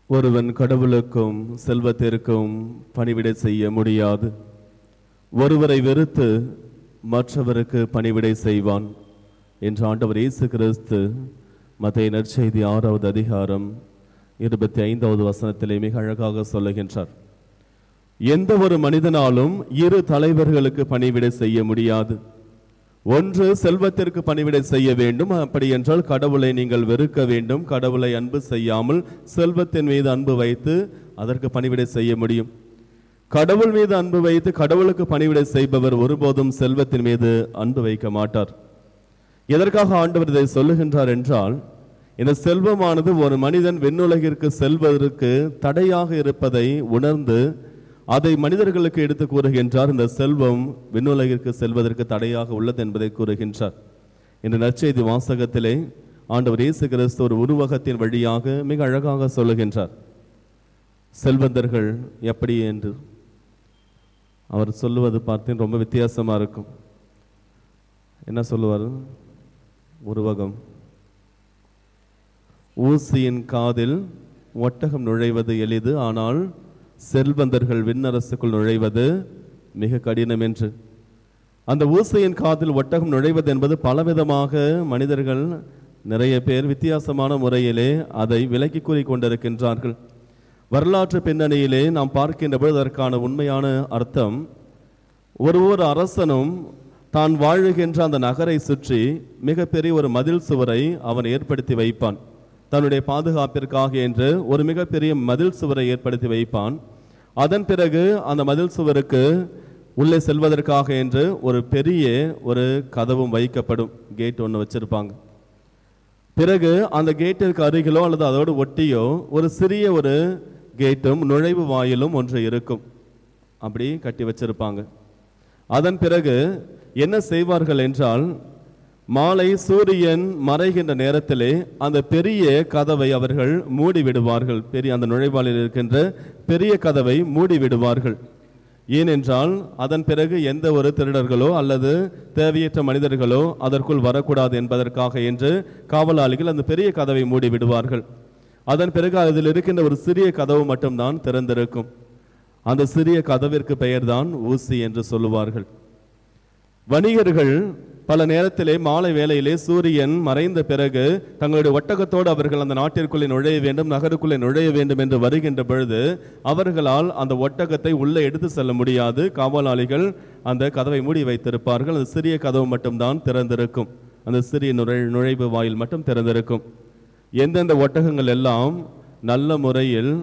ஒருவன் கடவுளுக்கும் செல்வத்திற்கும் பணிவிடை செய்ய முடியாது. ஒருவரை வெறுத்து மற்றவருக்கு பணிவிடை செய்வான் என்று ஆண்டவர் இயேசு கிறிஸ்து மத்தேயு நற்செய்தி 6வது அதிகாரம் 25வது வசனத்திலே மிக அழகாக சொல்லுகின்றார். எந்த ஒரு மனிதனாலும் இரு தலைவர்களுக்கு பணிவிடை செய்ய முடியாது. ஒன்று செல்வத்திற்கு பணிவிடை செய்ய வேண்டும், அப்படி என்றால் கடவுளை நீங்கள் வெறுக்க வேண்டும். கடவுளை அன்பு செய்யாமல் செல்வத்தின் மீது அன்பு வைத்து அதற்கு பணிவிடை செய்ய முடியும். கடவுள் மீது அன்பு வைத்து கடவுளுக்கு பணிவிடை செய்பவர் ஒருபோதும் செல்வத்தின் மீது அன்பு வைக்க மாட்டார். எதற்காக ஆண்டவர் இதை சொல்லுகின்றார் என்றால், இந்த செல்வமானது ஒரு மனிதன் விண்ணுலகிற்கு செல்வதற்கு தடையாக இருப்பதை உணர்ந்து அதை மனிதர்களுக்கு எடுத்து கூறுகின்றார். இந்த செல்வம் விண்ணுலகிற்கு செல்வதற்கு தடையாக உள்ளது என்பதை கூறுகின்றார். இந்த நற்செய்தி வாசகத்திலே ஆண்டவர் இயேசு கிறிஸ்து ஒரு உருவகத்தின் வழியாக மிக அழகாக சொல்லுகின்றார். செல்வந்தர்கள் எப்படி என்று அவர் சொல்லுவது பார்த்தேன், ரொம்ப வித்தியாசமா இருக்கும். என்ன சொல்லுவார்? உருவகம். ஊசியின் காதில் ஒட்டகம் நுழைவது எளிது, ஆனால் செல்வந்தர்கள் விண்ணரசுக்குள் நுழைவது மிக கடினம் என்று. அந்த ஊசியின் காதில் ஒட்டகம் நுழைவது என்பது பலவிதமாக மனிதர்கள் நிறைய பேர் வித்தியாசமான முறையிலே அதை விலக்கி கூறி கொண்டிருக்கின்றார்கள். வரலாற்று பின்னணியிலே நாம் பார்க்கின்ற பொழுது அதற்கான உண்மையான அர்த்தம், ஒரு அரசனும் தான் வாழுகின்ற அந்த நகரை சுற்றி மிகப்பெரிய ஒரு மதில் சுவரை அவன் ஏற்படுத்தி வைப்பான். தன்னுடைய பாதுகாப்பிற்காக என்று ஒரு மிகப்பெரிய மதில் சுவரை ஏற்படுத்தி வைப்பான். அதன் பிறகு அந்த மதில் சுவருக்கு உள்ளே செல்வதற்காக என்று ஒரு பெரிய ஒரு கதவும் வைக்கப்படும். கேட் ஒன்று வச்சிருப்பாங்க. பிறகு அந்த கேட்டிற்கு அருகிலோ அல்லது அதோடு ஒட்டியோ ஒரு சிறிய ஒரு கேட்டும் நுழைவு வாயிலும் ஒன்று இருக்கும். அப்படி கட்டி வச்சிருப்பாங்க. அதன் பிறகு என்ன செய்வார்கள் என்றால், மாலை சூரியன் மறைகின்ற நேரத்திலே அந்த பெரிய கதவை அவர்கள் மூடி விடுவார்கள். பெரிய அந்த நுழைவாளில் இருக்கின்ற பெரிய கதவை மூடி விடுவார்கள். ஏனென்றால் அதன் பிறகு எந்த ஒரு திருடர்களோ அல்லது தேவையற்ற மனிதர்களோ அதற்குள் வரக்கூடாது என்பதற்காக என்று காவலாளிகள் அந்த பெரிய கதவை மூடி விடுவார்கள். அதன் பிறகு அதில் இருக்கின்ற ஒரு சிறிய கதவு மட்டும்தான் திறந்திருக்கும். அந்த சிறிய கதவிற்கு பெயர்தான் ஊசி என்று சொல்லுவார்கள். வணிகர்கள் பல நேரத்திலே மாலை வேளையிலே சூரியன் மறைந்த பிறகு தங்களுடைய ஒட்டகத்தோடு அவர்கள் அந்த நாட்டிற்குள்ளே நுழைய வேண்டும், நகருக்குள்ளே நுழைய வேண்டும் என்று வருகின்ற பொழுது அவர்களால் அந்த ஒட்டகத்தை உள்ளே எடுத்து செல்ல முடியாது. காவலாளிகள் அந்த கதவை மூடி வைத்திருப்பார்கள். அந்த சிறிய கதவு மட்டும்தான் திறந்திருக்கும். அந்த சிறிய நுழைவு வாயில் மட்டும் திறந்திருக்கும். எந்தெந்த ஒட்டகங்கள் எல்லாம் நல்ல முறையில்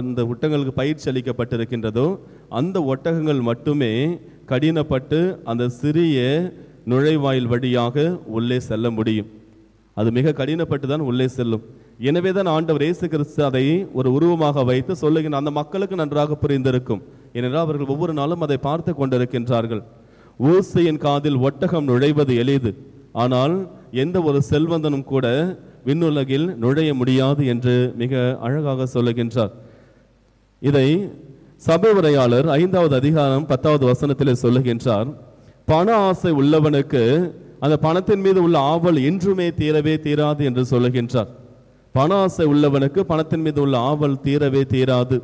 இந்த ஒட்டகங்களுக்கு பயிற்சி அளிக்கப்பட்டிருக்கின்றதோ அந்த ஒட்டகங்கள் மட்டுமே கடினப்பட்டு அந்த சிறிய நுழைவாயில் வழியாக உள்ளே செல்ல முடியும். அது மிக கடினப்பட்டு தான் உள்ளே செல்லும். எனவே தான் ஆண்டவர் இயேசு கிறிஸ்து அதை ஒரு உருவமாக வைத்து சொல்லுகின்ற அந்த மக்களுக்கு நன்றாக புரிந்திருக்கும். ஏனென்றால் அவர்கள் ஒவ்வொரு நாளும் அதை பார்த்து கொண்டிருக்கின்றார்கள். ஊசியின் காதில் ஒட்டகம் நுழைவது எளிது, ஆனால் எந்த ஒரு செல்வந்தனும் கூட விண்ணுலகில் நுழைய முடியாது என்று மிக அழகாக சொல்லுகின்றார். இதை சபை உரையாளர் 5வது அதிகாரம் 10வது வசனத்திலே சொல்லுகின்றார். பண ஆசை உள்ளவனுக்கு அந்த பணத்தின் மீது உள்ள ஆவல் என்றுமே தீரவே தீராது என்று சொல்லுகின்றார். பண ஆசை உள்ளவனுக்கு பணத்தின் மீது உள்ள ஆவல் தீரவே தீராது.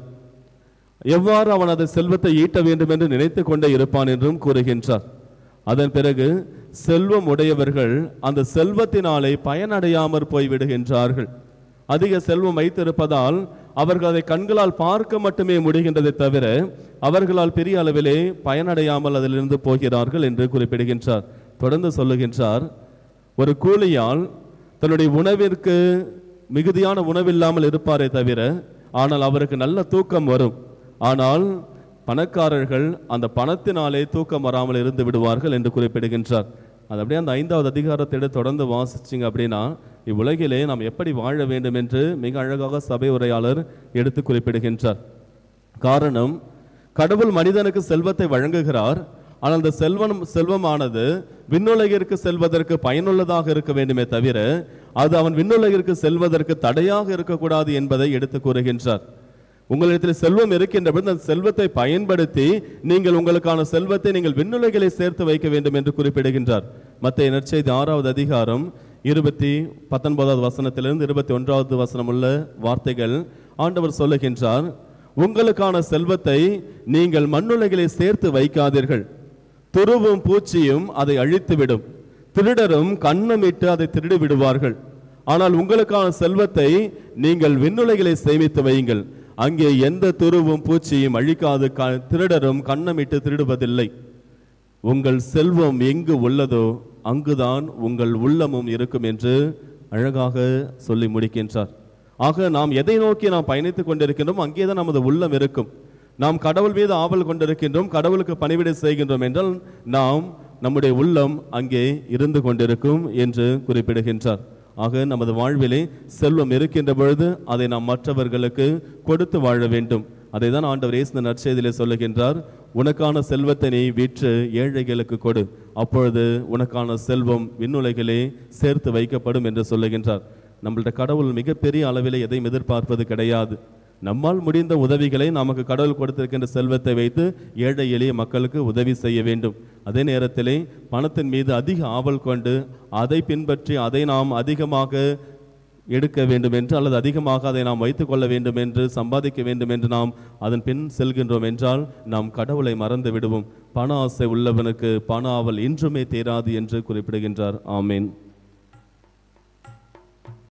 எவ்வாறு அவன் அதை செல்வத்தை ஈட்ட வேண்டும் என்று நினைத்து கொண்டே இருப்பான் என்றும் கூறுகின்றார். அதன் பிறகு செல்வம் உடையவர்கள் அந்த செல்வத்தினாலே பயனடையாமற் போய்விடுகின்றார்கள். அதிக செல்வம் வைத்திருப்பதால் அவர்கள் அதை கண்களால் பார்க்க மட்டுமே முடிகின்றதை தவிர அவர்களால் பெரிய அளவிலே பயனடையாமல் அதிலிருந்து போகிறார்கள் என்று குறிப்பிடுகின்றார். தொடர்ந்து சொல்லுகின்றார், ஒரு கூலியால் தன்னுடைய உணவிற்கு மிகுதியான உணவில்லாமல் இருப்பாரே தவிர ஆனால் அவருக்கு நல்ல தூக்கம் வரும். ஆனால் பணக்காரர்கள் அந்த பணத்தினாலே தூக்கம் வராமல் இருந்து விடுவார்கள் என்று குறிப்பிடுகின்றார். அது அப்படியே அந்த 5வது அதிகாரத்திட தொடர்ந்து வாசிச்சிங்க அப்படின்னா இவ்வுலகிலே நாம் எப்படி வாழ வேண்டும் என்று மிக அழகாக சபை உரையாளர் எடுத்து குறிப்பிடுகின்றார். காரணம், கடவுள் மனிதனுக்கு செல்வத்தை வழங்குகிறார். ஆனால் அந்த செல்வமானது விண்ணுலகிற்கு செல்வதற்கு பயனுள்ளதாக இருக்க வேண்டுமே தவிர அது அவன் விண்ணுலகிற்கு செல்வதற்கு தடையாக இருக்கக்கூடாது என்பதை எடுத்து கூறுகின்றார். உங்களிடத்தில் செல்வம் இருக்கின்ற அந்த செல்வத்தை பயன்படுத்தி நீங்கள் உங்களுக்கான செல்வத்தை நீங்கள் விண்ணுலகிலே சேர்த்து வைக்க வேண்டும் என்று குறிப்பிடுகின்றார். மத்தேயு நற்செய்தி 6வது அதிகாரம் 19வது வசனத்திலிருந்து 21வது வசனம் உள்ள வார்த்தைகள், ஆண்டவர் சொல்லுகின்றார், உங்களுக்கான செல்வத்தை நீங்கள் மண்ணுலகிலே சேர்த்து வைக்காதீர்கள். துருவும் பூச்சியும் அதை அழித்துவிடும், திருடரும் கன்னமிட்டு அதை திருடி விடுவார்கள். ஆனால் உங்களுக்கான செல்வத்தை நீங்கள் விண்ணுலகிலே சேமித்து வையுங்கள். அங்கே எந்த துருவும் பூச்சியும் அழிக்காது, திருடரும் கன்னமிட்டு திருடுவதில்லை. உங்கள் செல்வம் எங்கு உள்ளதோ அங்குதான் உங்கள் உள்ளமும் இருக்கும் என்று அழகாக சொல்லி முடிக்கின்றார். ஆக நாம் எதை நோக்கி நாம் பயணித்துக் கொண்டிருக்கின்றோம் அங்கேதான் நமது உள்ளம் இருக்கும். நாம் கடவுள் மீது ஆவல் கொண்டிருக்கின்றோம், கடவுளுக்கு பணிவிடை செய்கின்றோம் என்றால் நம்முடைய உள்ளம் அங்கே இருந்து கொண்டிருக்கும் என்று குறிப்பிடுகின்றார். ஆக நமது வாழ்விலே செல்வம் இருக்கின்ற பொழுது அதை நாம் மற்றவர்களுக்கு கொடுத்து வாழ வேண்டும். அதை தான் ஆண்டவர் இயேசு நற்செய்தியிலே சொல்லுகின்றார், உனக்கான செல்வத்தை நீ விற்று ஏழைகளுக்கு கொடு, அப்பொழுது உனக்கான செல்வம் விண்ணுலகிலே சேர்த்து வைக்கப்படும் என்று சொல்லுகின்றார். நம்மள்ட கடவுள் மிகப்பெரிய அளவிலே எதையும் எதிர்பார்ப்பது கிடையாது. நம்மால் முடிந்த உதவிகளை நமக்கு கடவுள் கொடுத்திருக்கின்ற செல்வத்தை வைத்து ஏழை எளிய மக்களுக்கு உதவி செய்ய வேண்டும். அதே நேரத்திலே பணத்தின் மீது அதிக ஆவல் கொண்டு அதை பின்பற்றி அதை நாம் அதிகமாக எடுக்க வேண்டும் என்று அல்லது அதிகமாக அதை நாம் வைத்துக் கொள்ள வேண்டும் என்று சம்பாதிக்க வேண்டும் என்று நாம் அதன் பின் செல்கின்றோம் என்றால் நாம் கடவுளை மறந்து விடுவோம். பண ஆசை உள்ளவனுக்கு பண ஆவல் இன்றுமே தீராது என்று குறிப்பிடுகின்றார். ஆமேன்.